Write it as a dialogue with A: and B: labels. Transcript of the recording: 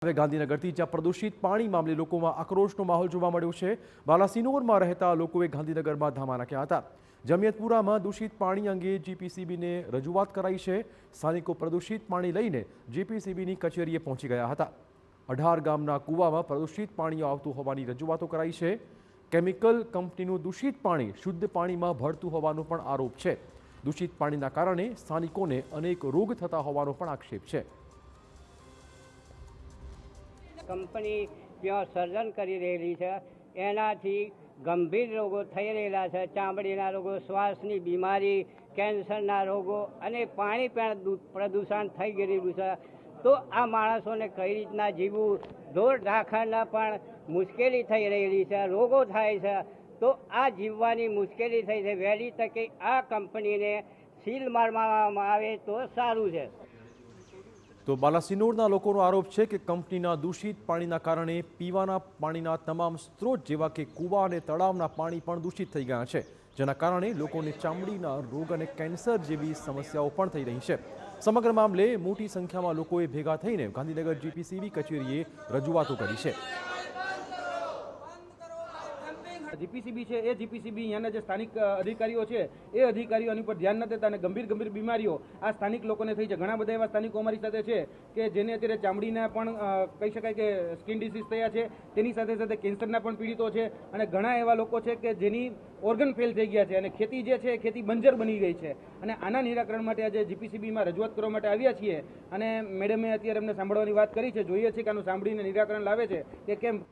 A: હવે ગાંધીનગરથી જ્યાં પ્રદૂષિત પાણી મામલે લોકોમાં આક્રોશનો માહોલ જોવા મળ્યો છે। બાલાસિનોરમાં રહેતા લોકોએ ગાંધીનગરમાં ધામા નાખ્યા હતા। જમિયતપુરામાં દૂષિત પાણી અંગે જીપીસીબીને રજૂઆત કરાઈ છે। સ્થાનિકો પ્રદૂષિત પાણી લઈને જીપીસીબીની કચેરીએ પહોંચી ગયા હતા। 18 ગામના કૂવામાં પ્રદૂષિત પાણી આવતું હોવાની રજૂઆતો કરાઈ છે। કેમિકલ કંપનીનું દૂષિત પાણી શુદ્ધ પાણીમાં ભળતું હોવાનો પણ આરોપ છે। દૂષિત પાણીના કારણે સ્થાનિકોને અનેક રોગ થતા હોવાનો પણ આક્ષેપ છે।
B: કંપની ત્યાં સર્જન કરી રહેલી છે, એનાથી ગંભીર રોગો થઈ રહેલા છે। ચામડીના રોગો, શ્વાસની બીમારી, કેન્સરના રોગો અને પાણી પણ પ્રદૂષણ થઈ ગયેલું છે। તો આ માણસોને કઈ રીતના જીવવું, ઢોર ઢાંખરના પણ મુશ્કેલી થઈ રહેલી છે, રોગો થાય છે। તો આ જીવવાની મુશ્કેલી થઈ છે। વહેલી તકે આ કંપનીને સીલ મારવામાં આવે તો સારું છે।
A: તો બાલાસિનોરના લોકોનો આરોપ છે કે કંપનીના દૂષિત પાણીના કારણે પીવાના પાણીના તમામ સ્ત્રોત જેવા કે કૂવા અને તળાવના પાણી પણ દૂષિત થઈ ગયા છે, જેના કારણે લોકોને ચામડીના રોગ અને કેન્સર જેવી સમસ્યાઓ પણ થઈ રહી છે। સમગ્ર મામલે મોટી સંખ્યામાં લોકોએ ભેગા થઈને ગાંધીનગર જીપીસીબી કચેરીએ રજૂઆતો કરી છે।
C: જીપીસીબી છે એ જીપીસીબી અહીંયાના જે સ્થાનિક અધિકારીઓ છે એ અધિકારીઓ આની પર ધ્યાન ન દેતા અને ગંભીર બીમારીઓ આ સ્થાનિક લોકોને થઈ છે। ઘણા બધા એવા સ્થાનિકો અમારી સાથે છે કે જેને અત્યારે ચામડીના પણ કહી શકાય કે સ્કિન ડિસીઝ થયા છે, તેની સાથે સાથે કેન્સરના પણ પીડિતો છે અને ઘણા એવા લોકો છે કે જેની ઓર્ગન ફેલ થઈ ગયા છે અને ખેતી જે છે ખેતી બંજર બની ગઈ છે। અને આના નિરાકરણ માટે આજે જીપીસીબીમાં રજૂઆત કરવા માટે આવ્યા છીએ અને મેડમે અત્યારે અમને સાંભળવાની વાત કરી છે। જોઈએ છીએ કે આનું સાંભળીને નિરાકરણ લાવે છે કે કેમ।